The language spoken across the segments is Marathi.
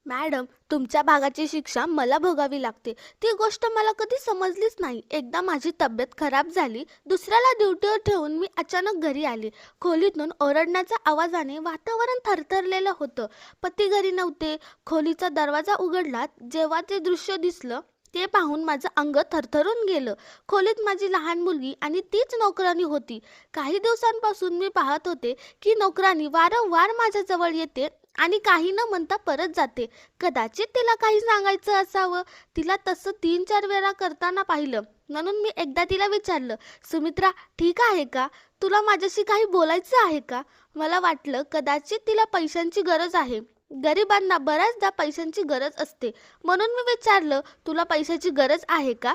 मॅडम, तुमच्या भागाची शिक्षा मला भोगावी लागते. ती गोष्ट मला कधी समजलीच नाही. एकदा माझी तब्येत खराब झाली. दुसऱ्याला ड्युटीवर ठेवून मी अचानक घरी आले. खोलीतून ओरडण्याच्या आवाजाने वातावरण थरथरलेलं होतं. पती घरी नव्हते. खोलीचा दरवाजा उघडला. जेव्हा ते दृश्य दिसलं, ते पाहून माझं अंग थरथरून गेलं. खोलीत माझी लहान मुलगी आणि तीच नोकरानी होती. काही दिवसांपासून मी पाहत होते की नोकरानी वारंवार माझ्याजवळ येते आणि काही न म्हणता परत जाते. कदाचित तिला काही सांगायचं असावं. तिला तसं 3-4 वेळा करताना पाहिलं. म्हणून मी एकदा तिला विचारलं, "सुमित्रा, ठीक आहे का? तुला माझ्याशी काही बोलायचं आहे का?" मला वाटलं कदाचित तिला पैशांची गरज आहे. गरिबांना बऱ्याचदा पैशांची गरज असते. म्हणून मी विचारलं, "तुला पैशाची गरज आहे का?"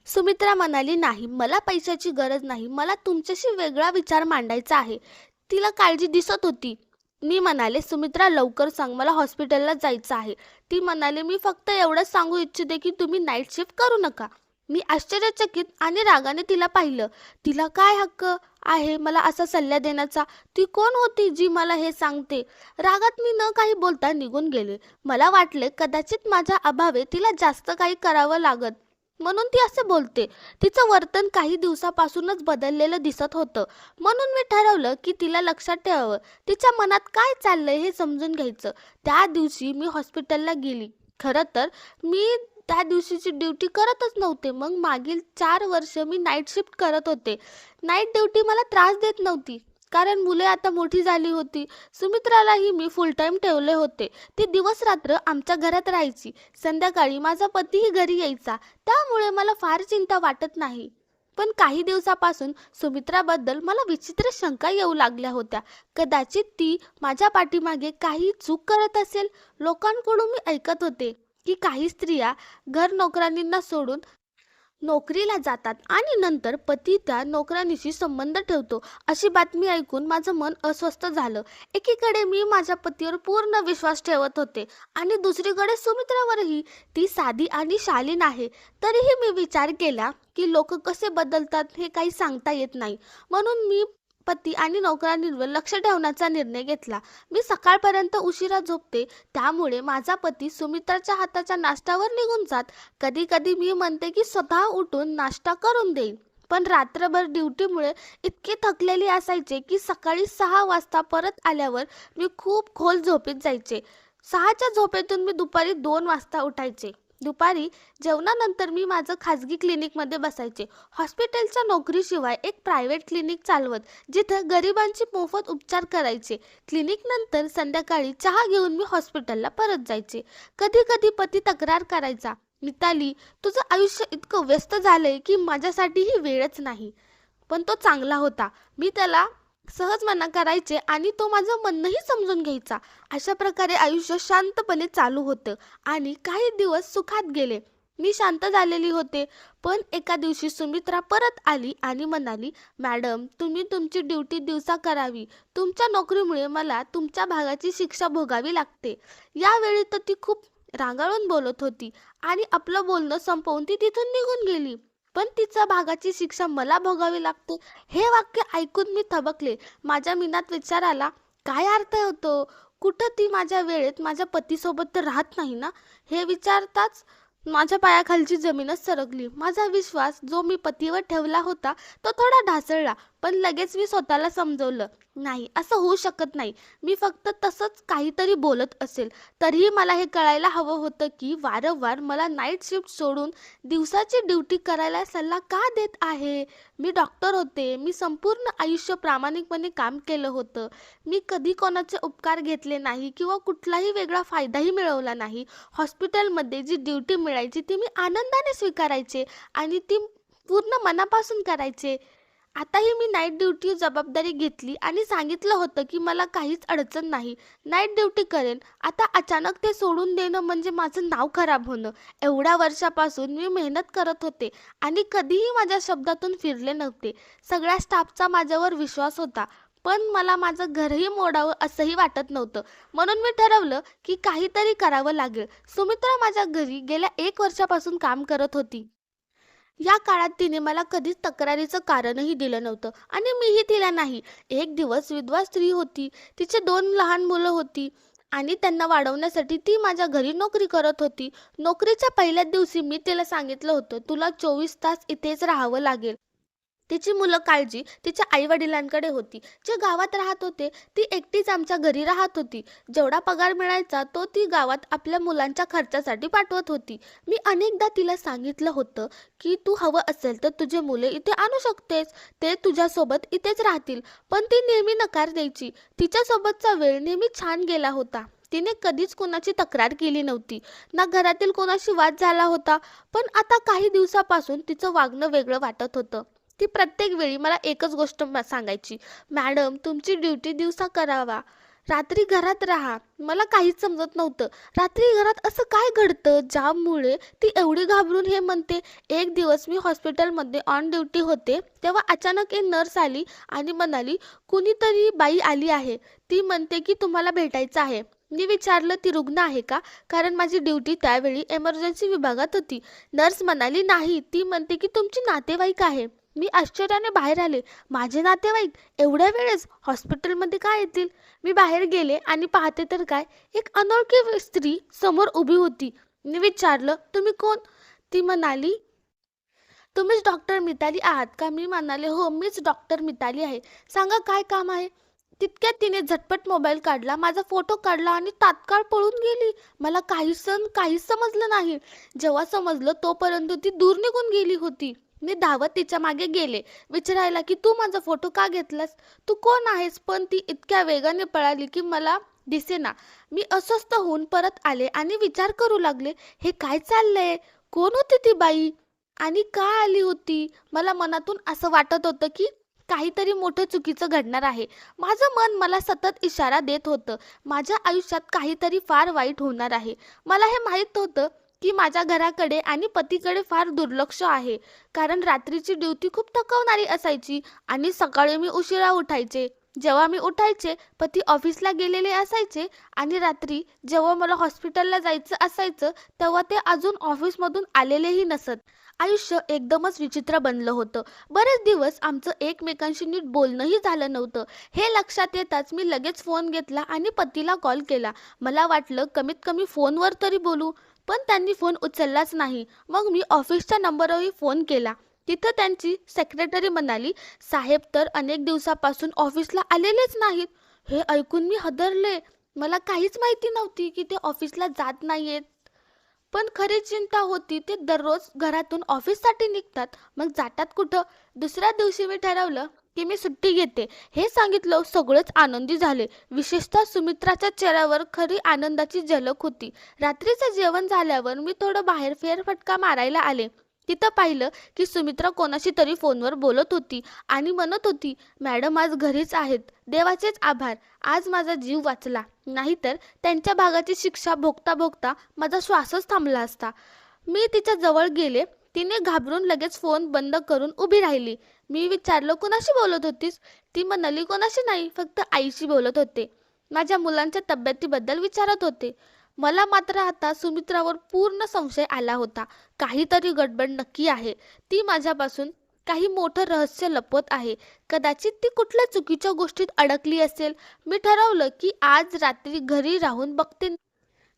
सुमित्रा म्हणाली, "नाही, मला पैशाची गरज नाही. मला तुमच्याशी वेगळा विचार मांडायचा आहे." तिला काळजी दिसत होती. मी म्हणाले, "सुमित्रा, लवकर सांग, मला हॉस्पिटलला जायचं आहे." ती म्हणाली, "मी फक्त एवढंच सांगू इच्छिते की तुम्ही नाईट शिफ्ट करू नका." मी आश्चर्यचकित आणि रागाने तिला पाहिलं. तिला काय हक्क आहे मला असा सल्ला देण्याचा? ती कोण होती जी मला हे सांगते? रागात मी न काही बोलता निघून गेले. मला वाटले कदाचित माझ्या अभावे तिला जास्त काही करावं लागत, म्हणून ती असे बोलते. तिचं वर्तन काही दिवसापासूनच बदललेलं दिसत होतं. म्हणून मी ठरवलं की तिला लक्षात ठेवावं. तिच्या मनात काय चाललंय हे समजून घ्यायचं. त्या दिवशी मी हॉस्पिटलला गेली. खरं तर मी त्या दिवशीची ड्युटी करतच नव्हते. मग मागील 4 वर्ष मी नाईट शिफ्ट करत होते. नाईट ड्युटी मला त्रास देत नव्हती. कारण मुले आता मोठी झाली होती. सुमित्रालाही मी फुल टाईम ठेवले होते. ती दिवस रात्र आमच्या घरात राहायची. संध्याकाळी माझा पतीही घरी यायचा. त्यामुळे मला फार चिंता वाटत नाही. पण काही दिवसापासून सुमित्राबद्दल मला विचित्र शंका येऊ लागल्या होत्या. कदाचित ती माझ्या पाठीमागे काही चूक करत असेल. लोकांकडून मी ऐकत होते की काही स्त्रिया घर नोकरांना सोडून नोकरीला जातात आणि नंतर पती त्या नोकरानीशी संबंध ठेवतो. अशी बातमी ऐकून माझं मन अस्वस्थ झालं. एकीकडे मी माझ्या पतीवर पूर्ण विश्वास ठेवत होते आणि दुसरीकडे सुमित्रावरही. ती साधी आणि शालीन आहे. तरीही मी विचार केला की लोक कसे बदलतात हे काही सांगता येत नाही. म्हणून मी पती आणि नोकरांवर लक्ष ठेवण्याचा निर्णय घेतला. मी सकाळपर्यंत उशिरा झोपते. त्यामुळे माझा पती सुमित्राच्या हाताच्या नाश्त्यावर निघून जात. कधी कधी मी म्हणते की स्वतः उठून नाश्ता करून देईन. पण रात्रभर ड्युटीमुळे इतके थकलेली असायचे की सकाळी 6 वाजता परत आल्यावर मी खूप खोल झोपेत जायचे. 6च्या झोपेतून मी दुपारी 2 वाजता उठायचे. दुपारी जेवणानंतर मी माझं खाजगी क्लिनिकमध्ये बसायचे. हॉस्पिटलच्या नोकरीशिवाय एक प्रायव्हेट क्लिनिक चालवत, जिथं गरिबांची मोफत उपचार करायचे. क्लिनिक नंतर संध्याकाळी चहा घेऊन मी हॉस्पिटलला परत जायचे. कधी कधी पती तक्रार करायचा, "मिताली, तुझं आयुष्य इतकं व्यस्त झालंय की माझ्यासाठीही वेळच नाही." पण तो चांगला होता. मी त्याला सहज मना करायचे आणि तो माझं म्हणणंही समजून घ्यायचा. अशा प्रकारे आयुष्य शांतपणे चालू होतं आणि काही दिवस सुखात गेले. मी शांत झालेली होते. पण एका दिवशी सुमित्रा परत आली आणि म्हणाली, "मॅडम, तुम्ही तुमची ड्युटी दिवसा करावी. तुमच्या नोकरीमुळे मला तुमच्या भागाची शिक्षा भोगावी लागते." यावेळी तर ती खूप रागावून बोलत होती आणि आपलं बोलणं संपवून ती तिथून निघून गेली. पण तिच्या भागाची शिक्षा मला भोगावी लागते हे वाक्य ऐकून मी थबकले. माझ्या मनात विचार आला, काय अर्थ होतो? कुठं ती माझ्या वेळेत माझ्या पतीसोबत तर राहत नाही ना? हे विचारताच माझ्या पायाखालची जमीनच सरकली. माझा विश्वास जो मी पतीवर ठेवला होता तो थोडा ढासळला. पण लगेच मी स्वतःला समजवलं, नाही, असं होऊ शकत नाही. मी फक्त तसंच काहीतरी बोलत असेल. तरीही मला हे कळायला हवं होतं की वारंवार मला नाईट शिफ्ट सोडून दिवसाची ड्युटी करायला सल्ला का देत आहे? मी डॉक्टर होते. मी संपूर्ण आयुष्य प्रामाणिकपणे काम केलं होतं. मी कधी कोणाचे उपकार घेतले नाही किंवा कुठलाही वेगळा फायदाही मिळवला नाही. हॉस्पिटलमध्ये जी ड्युटी मिळायची ती मी आनंदाने स्वीकारायचे आणि ती पूर्ण मनापासून करायचे. आताही मी नाईट ड्युटी जबाबदारी घेतली आणि सांगितलं होतं की मला काहीच अडचण नाही. नाईट ड्युटी करेन. आता अचानक ते सोडून देणं म्हणजे माझं नाव खराब होणं. एवढ्या वर्षापासून मी मेहनत करत होते आणि कधीही माझ्या शब्दातून फिरले नव्हते. सगळ्या स्टाफचा माझ्यावर विश्वास होता. पण मला माझं घरही मोडावं असंही वाटत नव्हतं. म्हणून मी ठरवलं की काहीतरी करावं लागेल. सुमित्रा माझ्या घरी गेल्या 1 वर्षापासून काम करत होती. या काळात तिने मला कधीच तक्रारीचं कारणही दिलं नव्हतं आणि मीही तिला नाही. एक दिवस विधवा स्त्री होती. तिचे 2 लहान मुलं होती. आणि त्यांना वाढवण्यासाठी ती माझ्या घरी नोकरी करत होती. नोकरीच्या पहिल्याच दिवशी मी तिला सांगितलं होतं, "तुला 24 तास इथेच राहावं लागेल." तिची मुलं काळजी तिच्या आई-वडिलांकडे होती. जे गावात राहत होते, ती एकटीच आमच्या घरी राहत होती. जेवढा पगार मिळायचा तो ती गावात आपल्या मुलांच्या खर्चासाठी पाठवत होती. मी अनेकदा तिला सांगितलं होतं, की "तू हवं असेल तर तुझे मुले इथे आणू शकतेस. ते तुझ्यासोबत इथेच राहतील." पण ती नेहमी नकार द्यायची. तिच्यासोबतचा वेळ नेहमी छान गेला होता. तिने कधीच कोणाची तक्रार केली नव्हती. ना घरातील कोणाशी वाद झाला होता. पण आता काही दिवसापासून तिचं वागणं वेगळं वाटत होतं. ती प्रत्येक वेळी मला एकच गोष्ट सांगायची, "मॅडम, तुमची ड्युटी दिवसा करावा, रात्री घरात राहा." मला काहीच समजत नव्हतं. रात्री घरात असं काय घडतं ज्यामुळे ती एवढी घाबरून हे म्हणते? एक दिवस मी हॉस्पिटलमध्ये ऑन ड्युटी होते, तेव्हा अचानक एक नर्स आली आणि म्हणाली, "कुणीतरी बाई आली आहे. ती म्हणते की तुम्हाला भेटायचं आहे." मी विचारलं, "ती रुग्ण आहे का?" कारण माझी ड्युटी त्यावेळी इमर्जन्सी विभागात होती. नर्स म्हणाली, "नाही, ती म्हणते की तुमची नातेवाईक आहे." मी आश्चर्याने बाहेर आले. माझे नातेवाईक एवढ्या वेळेस हॉस्पिटलमध्ये काय येतील? मी बाहेर गेले आणि पाहते तर काय, एक अनोळखी स्त्री समोर उभी होती. मी विचारलं, "तुम्ही कोण?" ती म्हणाली, "तुम्हीच डॉक्टर मिताली आहात का?" मी म्हणाले, "हो, मीच डॉक्टर मिताली आहे. सांगा काय काम आहे?" तितक्यात तिने झटपट मोबाईल काढला, माझा फोटो काढला आणि तात्काळ पळून गेली. मला काहीच समजलं नाही. जेव्हा समजलं तोपर्यंत ती दूर निघून गेली होती. मी धावत तिच्या मागे गेले, विचारायला की "तू माझा फोटो का घेतलास? तू कोण आहेस?" पण ती इतक्या वेगाने पळाली की मला दिसेना. मी अस्वस्थ होऊन परत आले आणि विचार करू लागले, हे काय चाललंय? कोण होती ती बाई? आणि का आली होती? मला मनातून असं वाटत होतं की काहीतरी मोठं चुकीचं घडणार आहे. माझं मन मला सतत इशारा देत होतं, माझ्या आयुष्यात काहीतरी फार वाईट होणार आहे. मला हे माहीत होतं की माझ्या घराकडे आणि पतीकडे फार दुर्लक्ष आहे. कारण रात्रीची ड्युटी खूप थकवणारी असायची आणि सकाळी मी उशिरा उठायचे. जेव्हा मी उठायचे, पती ऑफिसला गेलेले असायचे आणि रात्री जेव्हा मला हॉस्पिटलला जायचं असायचं, तेव्हा ते अजून ऑफिसमधून आलेलेही नसत. आयुष्य एकदमच विचित्र बनलं होतं. बरेच दिवस आमचं एकमेकांशी नीट बोलणंही झालं नव्हतं. हे लक्षात येताच मी लगेच फोन घेतला आणि पतीला कॉल केला. मला वाटलं कमीत कमी फोनवर तरी बोलू, पण त्यांनी फोन उचललाच नाही. मग मी ऑफिसच्या नंबरवरही फोन केला. तिथं त्यांची सेक्रेटरी म्हणाली, "साहेब तर अनेक दिवसापासून ऑफिसला आलेलेच नाहीत." हे ऐकून मी हादरले. मला काहीच माहिती नव्हती की ते ऑफिसला जात नाहीयेत. पण खरी चिंता होती ते दररोज घरातून ऑफिससाठी निघतात, मग जातात कुठं? दुसऱ्या दिवशी मी ठरवलं की मी सुट्टी घेते. हे सांगितलं सगळेच आनंदी झाले. विशेषतः सुमित्राच्या चेहऱ्यावर खरी आनंदाची झलक होती. रात्रीचं जेवण झाल्यावर मी थोडं बाहेर फेरफटका मारायला आले. तिथं पाहिलं की सुमित्रा कोणाशी तरी फोनवर बोलत होती आणि म्हणत होती, "मॅडम आज घरीच आहेत. देवाचेच आभार. आज माझा जीव वाचला. नाहीतर त्यांच्या भागाची शिक्षा भोगता भोगता माझा श्वासच थांबला असता." मी तिच्या जवळ गेले. तिने घाबरून लगेच फोन बंद करून उभी राहिली. मी विचारलं, "कुणाशी बोलत होतीस?" ती म्हणाली, "कोणाशी नाही, फक्त आईशी बोलत होते. माझ्या मुलांच्या तब्येतीबद्दल विचारत होते." मला मात्र आता सुमित्रावर पूर्ण संशय आला होता. काहीतरी गडबड नक्की आहे. ती माझ्यापासून काही मोठं रहस्य लपवत आहे. कदाचित ती कुठल्या चुकीच्या गोष्टीत अडकली असेल. मी ठरवलं की आज रात्री घरी राहून बघते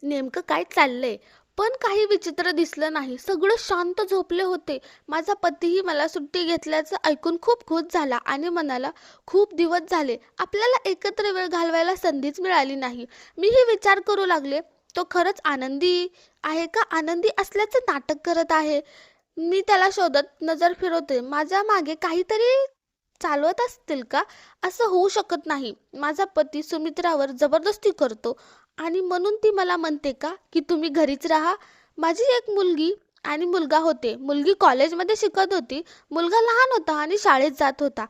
नेमकं काय चाललंय. पण काही विचित्र दिसलं नाही. सगळं शांत झोपले होते. माझा पतीही मला सुट्टी घेतल्याचं ऐकून खूप खुश झाला आणि म्हणाला, "खूप दिवस झाले आपल्याला एकत्र वेळ घालवायला संधीच मिळाली नाही." मीही विचार करू लागले, तो खरंच आनंदी आहे का आनंदी असल्याचं नाटक करत आहे? मी त्याला शोधत नजर फिरवते. माझ्या मागे काहीतरी चालवत असतील का? असं होऊ शकत नाही. माझा पती सुमित्रावर जबरदस्ती करतो आणि म्हणून ती मला म्हणते का की तुम्ही घरीच राहा? माझी एक मुलगी आणि मुलगा होते. मुलगी कॉलेजमध्ये शिकत होती. मुलगा लहान होता आणि शाळेत जात होता.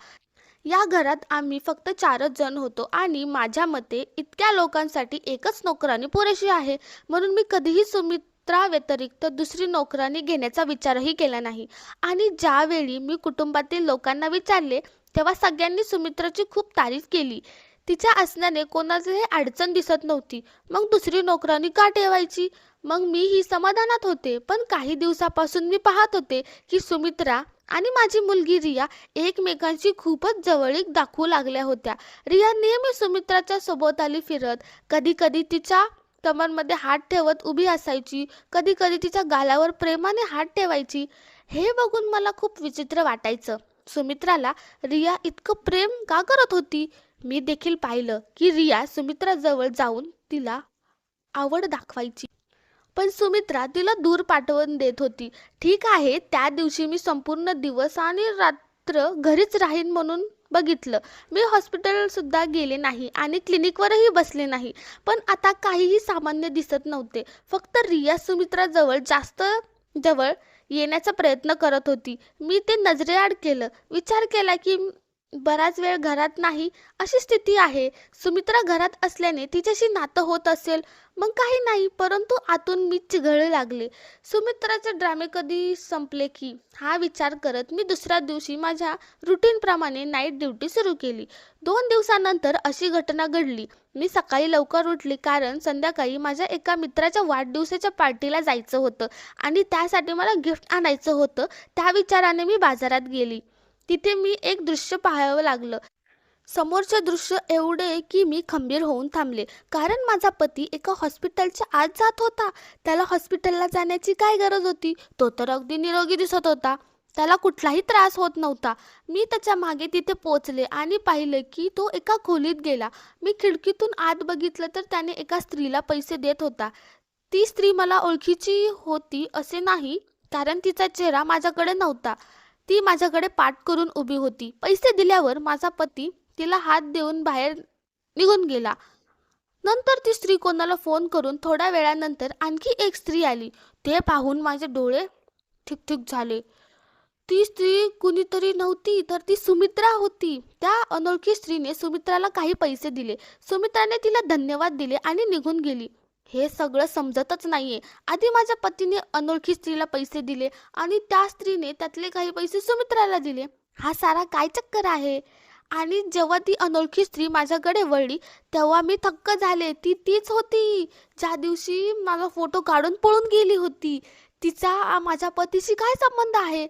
या घरात आम्ही फक्त 4च जण होतो आणि माझ्या मते इतक्या लोकांसाठी एकच नोकरानी पुरेशी आहे. म्हणून मी कधीही सुमित्रा व्यतिरिक्त दुसरी नोकरानी घेण्याचा विचारही केला नाही. आणि ज्यावेळी मी कुटुंबातील लोकांना विचारले, तेव्हा सगळ्यांनी सुमित्राची खूप तारीफ केली. तिच्या असण्याने कोणाचीही अडचण दिसत नव्हती. मग दुसरी नोकरानी का ठेवायची? मग मीही समाधानात होते. पण काही दिवसापासून मी पाहत होते की सुमित्रा आणि माझी मुलगी रिया एकमेकांची खूपच जवळीक दाखवू लागल्या होत्या. रिया नेहमी सुमित्राच्या सभोवताली फिरत, कधी कधी तिच्या कमरमध्ये हात ठेवत उभी असायची, कधी कधी तिच्या गालावर प्रेमाने हात ठेवायची. हे बघून मला खूप विचित्र वाटायचं. सुमित्राला रिया इतकं प्रेम का करत होती? मी देखील पाहिलं की रिया सुमित्राजवळ जाऊन तिला आवड दाखवायची, पण सुमित्रा तिला दूर पाठवून देत होती. ठीक आहे, त्या दिवशी मी संपूर्ण दिवस आणि रात्र घरीच राहीन म्हणून बघितलं. मी हॉस्पिटल सुद्धा गेले नाही आणि क्लिनिकवरही बसले नाही. पण आता काहीही सामान्य दिसत नव्हते. फक्त रिया सुमित्राजवळ जास्त जवळ येण्याचा प्रयत्न करत होती. मी ते नजरेआड केलं. विचार केला की बराच वेळ घरात नाही अशी स्थिती आहे. सुमित्रा घरात असल्याने तिच्याशी नातं होत असेल, मग काही नाही. परंतु आतून मी चिघळू लागले. सुमित्राचे ड्रामे कधी संपले की हा विचार करत मी दुसऱ्या दिवशी माझ्या रुटीनप्रमाणे नाईट ड्युटी सुरू केली. 2 दिवसानंतर अशी घटना घडली. मी सकाळी लवकर उठली कारण संध्याकाळी माझ्या एका मित्राच्या वाढदिवसाच्या पार्टीला जायचं होतं आणि त्यासाठी मला गिफ्ट आणायचं होतं. त्या विचाराने मी बाजारात गेली. तिथे मी एक दृश्य पाहावं लागलं. समोरचे दृश्य एवढे की मी खंबीर होऊन थांबले, कारण माझा पती एका हॉस्पिटलच्या आत जात होता. त्याला हॉस्पिटलला जाण्याची काय गरज होती? तो तर अगदी निरोगी दिसत होता. त्याला कुठलाही त्रास होत नव्हता. मी त्याच्या मागे तिथे पोचले आणि पाहिलं की तो एका खोलीत गेला. मी खिडकीतून आत बघितलं तर त्याने एका स्त्रीला पैसे देत होता. ती स्त्री मला ओळखीची होती असे नाही, कारण तिचा चेहरा माझ्याकडे नव्हता. ती माझ्याकडे पाठ करून उभी होती. पैसे दिल्यावर माझा पती तिला हात देऊन बाहेर निघून गेला. नंतर ती स्त्री कोणाला फोन करून थोड्या वेळानंतर आणखी एक स्त्री आली. ते पाहून माझे डोळे ठिकठिक झाले. ती स्त्री कुणीतरी नव्हती, तर ती सुमित्रा होती. त्या अनोळखी स्त्रीने सुमित्राला काही पैसे दिले. सुमित्राने तिला धन्यवाद दिले आणि निघून गेली. हे सगळं समजतच नाहीये. आधी माझ्या पतीने अनोळखी स्त्रीला पैसे दिले आणि त्या स्त्रीने त्यातले काही पैसे सुमित्राला दिले. हा सारा काय चक्कर आहे? आणि जेव्हा ती अनोळखी स्त्री माझ्याकडे वळली तेव्हा मी थक्क झाले. ती तीच होती ज्या दिवशी माझा फोटो काढून पळून गेली होती. तिचा माझ्या पतीशी काय संबंध आहे?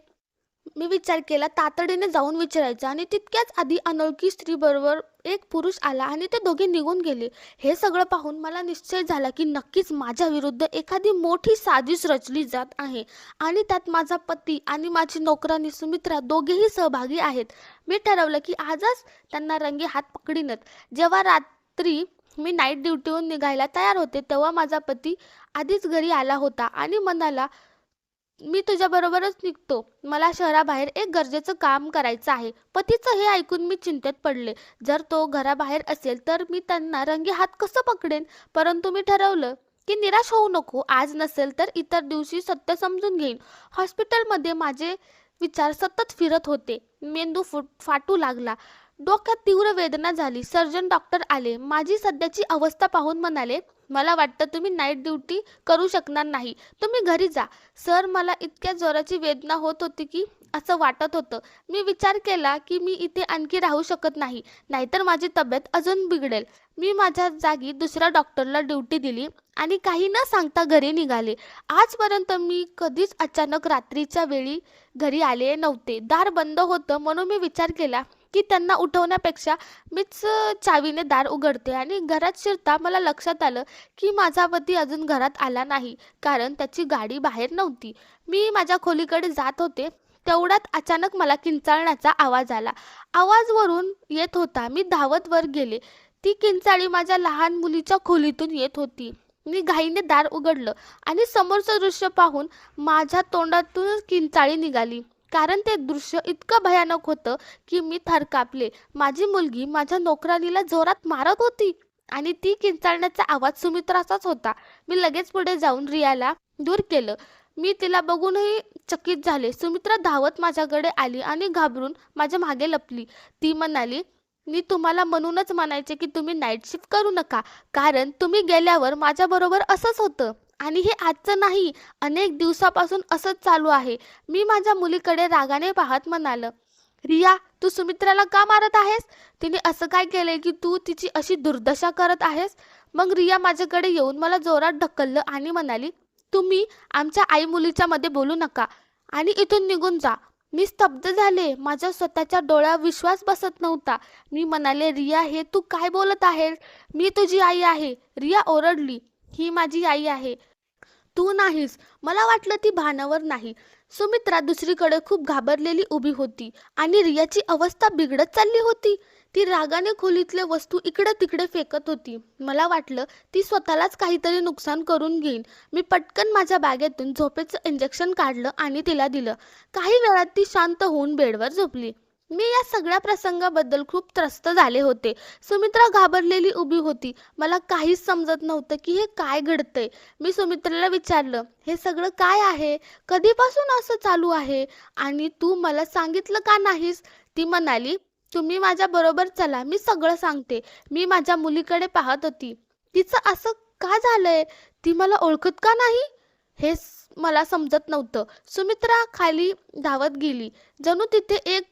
मी विचार केला तातडीने जाऊन विचारायचं, आणि तितक्याच आधी अनोळखी स्त्री बरोबर एक पुरुष आला आणि ते दोघे निघून गेले. हे सगळं पाहून मला निश्चय झाला की नक्कीच माझ्या विरुद्ध एखादी मोठी साजिश रचली जात आहे आणि त्यात माझा पती आणि माझी नोकरानी सुमित्रा दोघेही सहभागी आहेत. मी ठरवलं की आजच त्यांना रंगे हात पकडीनच. जेव्हा रात्री मी नाईट ड्युटीहून निघायला तयार होते तेव्हा माझा पती आधीच घरी आला होता आणि म्हणाला, मी तुझ्याबरोबरच निघतो. मला शहराबाहेर एक गरजेचं काम करायचं आहे. पतीचं हे ऐकून मी चिंतेत पडले. जर तो घराबाहेर असेल तर मी त्यांना रंगे हात कसं पकडेन? परंतु मी ठरवलं की निराश होऊ नको. आज नसेल तर इतर दिवशी सत्य समजून घेईन. हॉस्पिटलमध्ये माझे विचार सतत फिरत होते. मेंदू फाटू लागला. डोक्यात तीव्र वेदना झाली. सर्जन डॉक्टर आले. माझी सध्याची अवस्था पाहून म्हणाले, मला वाटतं तुम्ही नाईट ड्युटी करू शकणार नाही. तुम्ही घरी जा. सर, मला इतक्या जोराची वेदना होत होती की असं वाटत होतं. मी विचार केला की मी इथे आणखी राहू शकत नाही, नाहीतर माझी तब्येत अजून बिघडेल. मी माझ्या जागी दुसऱ्या डॉक्टरला ड्युटी दिली आणि काही न सांगता घरी निघाले. आजपर्यंत मी कधीच अचानक रात्रीच्या वेळी घरी आले नव्हते. दार बंद होतं म्हणून मी विचार केला की त्यांना उठवण्यापेक्षा मीच चावीने दार उघडते. आणि घरात शिरता मला लक्षात आलं की माझा पती अजून घरात आला नाही, कारण त्याची गाडी बाहेर नव्हती. मी माझ्या खोलीकडे जात होते तेवढ्यात अचानक मला किंचाळण्याचा आवाज आला. आवाज वरून येत होता. मी धावत वर गेले. ती किंचाळी माझ्या लहान मुलीच्या खोलीतून येत होती. मी घाईने दार उघडलं आणि समोरचं दृश्य पाहून माझ्या तोंडातून किंचाळी निघाली, कारण ते दृश्य इतकं भयानक होतं की मी थरकापले. माझी मुलगी माझ्या नोकरानीला जोरात मारत होती आणि ती किंचाळण्याचा आवाज सुमित्राचाच होता. मी लगेच पुढे जाऊन रियाला दूर केलं. मी तिला बघूनही चकित झाले. सुमित्रा धावत माझ्याकडे आली आणि घाबरून माझ्या मागे लपली. ती म्हणाली, मी तुम्हाला म्हणूनच म्हणायचे की तुम्ही नाईट शिफ्ट करू नका, कारण तुम्ही गेल्यावर माझ्याबरोबर असंच होतं. आणि हे आजचं नाही, अनेक दिवसापासून असंच चालू आहे. मी माझ्या मुलीकडे रागाने पाहत म्हणालं, रिया, तू सुमित्राला का मारत आहेस? तिने असं काय केलंय की तू तिची अशी दुर्दशा करत आहेस? मग रिया माझ्याकडे येऊन मला जोरात ढकललं आणि म्हणाली, तुम्ही आमच्या आई मुलीच्या मध्ये बोलू नका आणि इथून निघून जा. मी स्तब्ध झाले. माझ्या स्वतःच्या डोळ्यावर विश्वास बसत नव्हता. मी म्हणाले, "रिया, हे तू काय बोलत आहेस? मी तुझी आई आहे." रिया ओरडली, "ही माझी आई आहे, तू नाहीस." मला वाटलं ती भानावर नाही. सुमित्रा दुसरीकडे खूप घाबरलेली उभी होती आणि रियाची अवस्था बिघडत चालली होती. ती रागाने खोलीतल्या वस्तू इकडे तिकडे फेकत होती. मला वाटलं ती स्वतःलाच काहीतरी नुकसान करून घेईन. मी पटकन माझ्या बॅगेतून झोपेचं इंजेक्शन काढलं आणि तिला दिलं. काही वेळात ती शांत होऊन बेडवर झोपली. मी या सगळ्या प्रसंगाबद्दल खूप त्रस्त झाले होते. सुमित्रा घाबरलेली उभी होती. मला काहीच समजत नव्हतं की हे काय घडतंय. मी सुमित्राला विचारलं, "हे सगळं काय आहे? कधीपासून असं चालू आहे? आणि तू मला सांगितलं का नाहीस?" ती म्हणाली, "तुम्ही माझ्या बरोबर चला, मी सगळं सांगते." मी माझ्या मुलीकडे पाहत होती. तिचं असं का झालंय? ती मला ओळखत का नाही? मला समजत नव्हतं. सुमित्रा खाली धावत गेली. जणू तिथे एक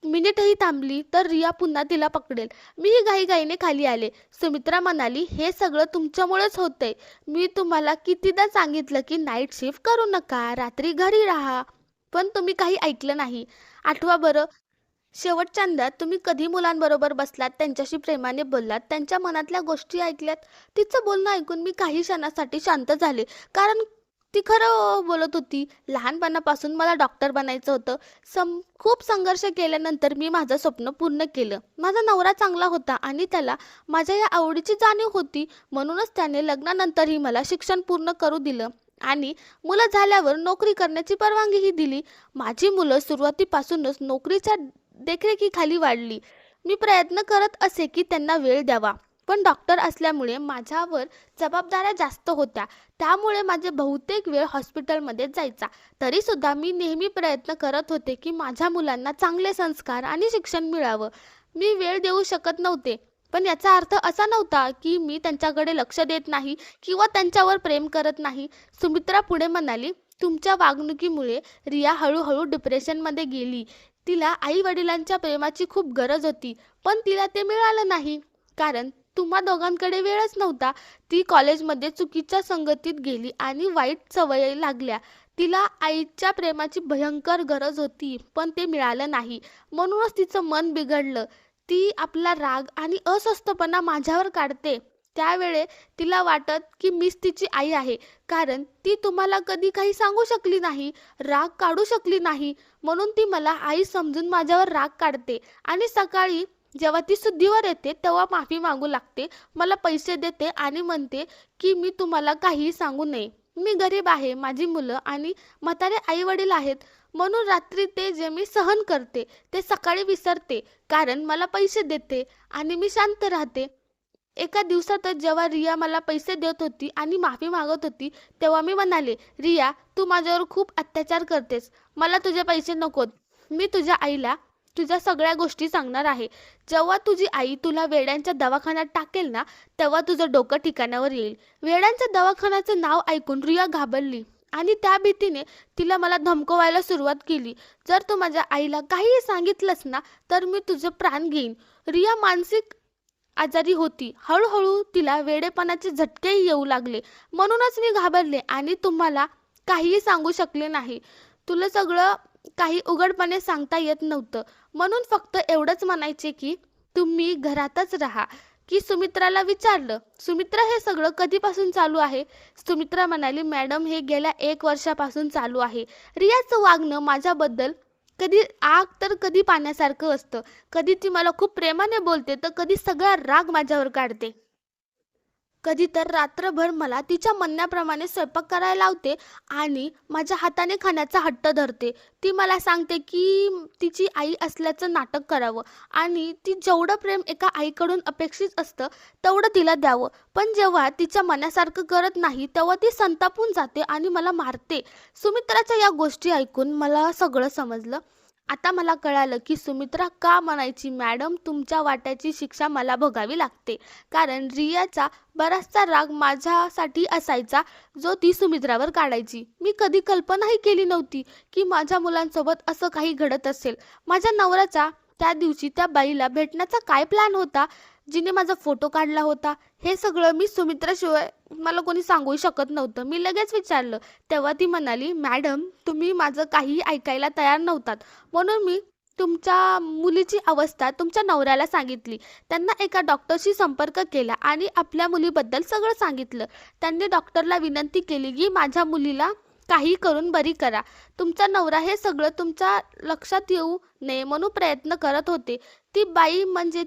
मिनिटही थांबली तर रिया पुन्हा तिला पकडेल. मीही घाईघाईने खाली आले. सुमित्रा म्हणाली, "हे सगळं तुमच्यामुळेच होतंय. मी तुम्हाला कितीदा सांगितलं की नाईट शिफ्ट करू नका, रात्री घरी राहा. पण तुम्ही काही ऐकलं नाही. आठवा बरं, शेवटच्यांदा तुम्ही कधी मुलांबरोबर बसलात, त्यांच्याशी प्रेमाने बोललात, त्यांच्या मनातल्या गोष्टी ऐकल्यात?" तिचं बोलणं ऐकून मी काही क्षणासाठी शांत झाले. कारण ती खरं बोलत होती. लहानपणापासून मला डॉक्टर बनायचं होतं. खूप संघर्ष केल्यानंतर मी माझं स्वप्न पूर्ण केलं. माझा नवरा चांगला होता आणि त्याला माझ्या या आवडीची जाणीव होती. म्हणूनच त्याने लग्नानंतरही मला शिक्षण पूर्ण करू दिलं आणि मुलं झाल्यावर नोकरी करण्याची परवानगीही दिली. माझी मुलं सुरुवातीपासूनच नोकरीच्या देखरेखीखाली वाढली. मी प्रयत्न करत असे की त्यांना वेळ द्यावा. पण डॉक्टर असल्यामुळे माझ्यावर जबाबदाऱ्या जास्त होत्या. त्यामुळे माझे बहुतेक वेळ हॉस्पिटलमध्येच जायचा. तरीसुद्धा मी नेहमी प्रयत्न करत होते की माझ्या मुलांना चांगले संस्कार आणि शिक्षण मिळावं. मी वेळ देऊ शकत नव्हते. पण याचा अर्थ असा नव्हता की मी त्यांच्याकडे लक्ष देत नाही किंवा त्यांच्यावर प्रेम करत नाही. सुमित्रा पुढे म्हणाली, "तुमच्या वागणुकीमुळे रिया हळूहळू डिप्रेशनमध्ये गेली. तिला आई-वडिलांच्या प्रेमाची खूप गरज होती, पण तिला ते मिळालं नाही. कारण तुम्हा दोघांकडे वेळच नव्हता. ती कॉलेजमध्ये चुकीच्या संगतीत गेली आणि वाईट सवयी लागल्या. तिला आईच्या प्रेमाची भयंकर गरज होती, पण ते मिळालं नाही. म्हणूनच तिचं मन बिघडलं. ती आपला राग आणि अस्वस्थपणा माझ्यावर काढते. त्यावेळे तिला वाटत की मीच तिची आई आहे. कारण ती तुम्हाला कधी काही सांगू शकली नाही, राग काढू शकली नाही. म्हणून ती मला आई समजून माझ्यावर राग काढते आणि सकाळी जेव्हा ती शुद्धीवर येते तेव्हा माफी मागू लागते, मला पैसे देते आणि म्हणते की मी तुम्हाला काहीही सांगू नये. मी गरीब आहे, माझी मुलं आणि म्हातारे आई-वडील आहेत. म्हणून रात्री ते जे मी सहन करते ते सकाळी विसरते. कारण मला पैसे देते आणि मी शांत राहते." एका दिवसातच जेव्हा रिया मला पैसे देत होती आणि माफी मागत होती, तेव्हा मी म्हणाले, "रिया, तू माझ्यावर खूप अत्याचार करतेस. मला तुझे पैसे नकोत. मी तुझ्या आईला तुझ्या सगळ्या गोष्टी सांगणार आहे. जेव्हा तुझी आई तुला वेड्यांच्या दवाखान्यात टाकेल ना, तेव्हा तुझं डोकं ठिकाणावर येईल." वेड्यांच्या दवाखान्याचं नाव ऐकून रिया घाबरली आणि त्या भीतीने तिला मला धमकवायला सुरुवात केली. "जर तू माझ्या आईला काहीही सांगितलंस ना, तर मी तुझे प्राण घेईन." रिया मानसिक आजारी होती. हळूहळू तिला वेडेपणाचे झटकेही येऊ लागले. म्हणूनच मी घाबरले आणि तुम्हाला काहीही सांगू शकले नाही. तुला सगळं काही उघडपणे सांगता येत नव्हतं. म्हणून फक्त एवढंच म्हणायचे की तुम्ही घरातच राहा. की सुमित्राला विचारलं, "सुमित्रा, हे सगळं कधीपासून चालू आहे?" सुमित्रा म्हणाली, "मॅडम, हे गेल्या 1 वर्षापासून चालू आहे." रियाचं वागणं माझ्याबद्दल कधी आग तर कधी पाण्यासारखं असतं. कधी ती मला खूप प्रेमाने बोलते तर कधी सगळा राग माझ्यावर काढते. कधी तर रात्रभर मला तिच्या म्हणण्याप्रमाणे स्वयंपाक करायला लावते आणि माझ्या हाताने खाण्याचा हट्ट धरते. ती मला सांगते की तिची आई असल्याचं नाटक करावं आणि ती जेवढं प्रेम एका आईकडून अपेक्षित असतं तेवढं तिला द्यावं. पण जेव्हा तिच्या मनासारखं करत नाही तेव्हा ती संतापून जाते आणि मला मारते. सुमित्राच्या या गोष्टी ऐकून मला सगळं समजलं. आता मला कळालं की सुमित्रा का म्हणायची, "मॅडम, तुमच्या वाट्याची शिक्षा मला भोगावी लागते." कारण रियाचा बराचसा राग माझ्यासाठी असायचा जो ती सुमित्रावर काढायची. मी कधी कल्पनाही केली नव्हती की माझ्या मुलांसोबत असं काही घडत असेल. माझ्या नवऱ्याचा त्या दिवशी त्या बाईला भेटण्याचा काय प्लॅन होता? जिने माझा फोटो काढला होता. हे सगळं मी सुमित्राशिवाय मला कोणी सांगू शकत नव्हतं. मी लगेच विचारलं. तेव्हा ती म्हणाली, "मॅडम, तुम्ही माझं काहीही ऐकायला तयार नव्हतात. म्हणून मी तुमच्या मुलीची अवस्था तुमच्या नवऱ्याला सांगितली. त्यांना एका डॉक्टरशी संपर्क केला आणि आपल्या मुलीबद्दल सगळं सांगितलं. त्यांनी डॉक्टरला विनंती केली की माझ्या मुलीला काही करून बरी करा. तुमचा नवरा हे सगळं तुमच्या लक्षात येऊ नये म्हणून प्रयत्न करत होते." ती बाई म्हणजे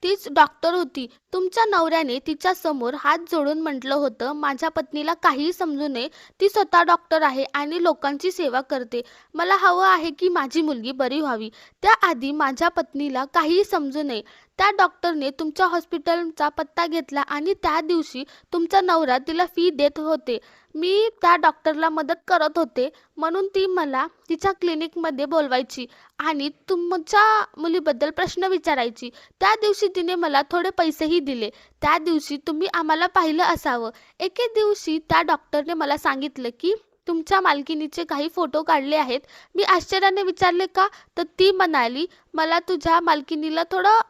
तीच डॉक्टर होती. तुमच्या नवऱ्याने तिच्या समोर हात जोडून म्हटलं होतं, "माझ्या पत्नीला काहीही समजू नये. ती स्वतः डॉक्टर आहे आणि लोकांची सेवा करते. मला हवं आहे की माझी मुलगी बरी व्हावी. त्याआधी माझ्या पत्नीला काहीही समजू नये." त्या डॉक्टरने तुमच्या हॉस्पिटलचा पत्ता घेतला आणि त्या दिवशी तुमचा नवरा तिला फी देत होते. मी त्या डॉक्टरला मदत करत होते म्हणून ती मला तिच्या क्लिनिकमध्ये बोलवायची आणि तुमच्या मुलीबद्दल प्रश्न विचारायची. त्या दिवशी तिने मला थोडे पैसेही दिले. त्या दिवशी तुम्ही आम्हाला पाहिलं असावं. एके दिवशी त्या डॉक्टरने मला सांगितलं की तुमच्या मालकिनीचे काही फोटो काढले आहेत. मी आश्चर्याने विचारले, "का?" तर ती म्हणाली, "मला तुझ्या मालकिनीला थोडं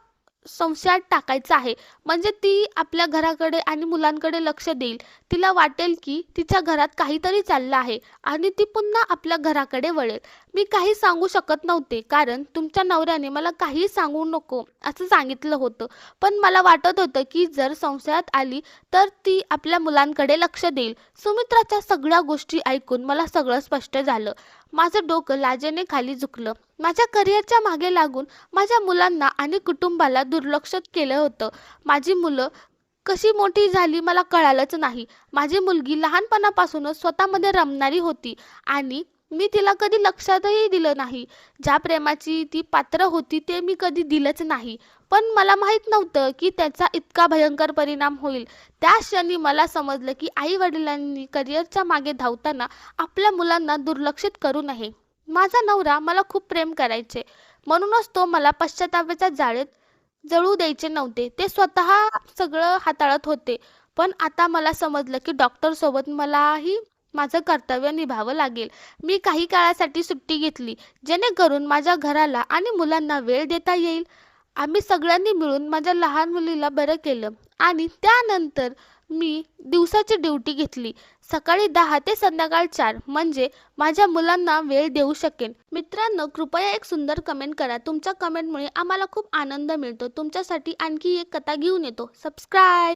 संशयात टाकायचं आहे. म्हणजे ती आपल्या घराकडे आणि मुलांकडे लक्ष देईल. तिला वाटेल की तिच्या घरात काहीतरी चाललं आहे आणि ती पुन्हा आपल्या घराकडे वळेल." मी काही सांगू शकत नव्हते कारण तुमच्या नवऱ्याने मला काही सांगू नको असं सांगितलं होतं. पण मला वाटत होतं की जर संशयात आली तर ती आपल्या मुलांकडे लक्ष देईल. सुमित्राच्या सगळ्या गोष्टी ऐकून मला सगळं स्पष्ट झालं. माझं डोकं लाजेने खाली झुकलं. माझ्या करिअरच्या मागे लागून माझ्या मुलांना आणि कुटुंबाला दुर्लक्षित केलं होतं. माझी मुलं कशी मोठी झाली मला कळालंच नाही. माझी मुलगी लहानपणापासूनच स्वतःमध्ये रमणारी होती आणि मी तिला कधी लक्षातही दिलं नाही. ज्या प्रेमाची ती पात्र होती ते मी कधी दिलंच नाही. पण मला माहीत नव्हतं की त्याचा इतका भयंकर परिणाम होईल. त्या क्षणी मला समजलं की आई-वडिलांनी करिअरच्या मागे धावताना आपल्या मुलांना दुर्लक्षित करू नये. माझा नवरा मला खूप प्रेम करायचे. म्हणूनच तो मला पश्चातापाच्या जाळेत जळू द्यायचे नव्हते. ते स्वतः सगळं हाताळत होते. पण आता मला समजलं की डॉक्टरसोबत मलाही माझं कर्तव्य निभावं लागेल. मी काही काळासाठी सुट्टी घेतली, जेणेकरून माझ्या घराला आणि मुलांना वेळ देता येईल. आम्ही सगळ्यांनी मिळून माझ्या लहान मुलीला बरं केलं आणि त्यानंतर मी दिवसाची ड्युटी घेतली. सकाळी 10 ते संध्याकाळ 4 म्हणजे माझ्या मुलांना वेळ देऊ शकेन. मित्रांनो, कृपया एक सुंदर कमेंट करा. तुमच्या कमेंटमुळे आम्हाला खूप आनंद मिळतो. तुमच्यासाठी आणखी एक कथा घेऊन येतो. सबस्क्राईब.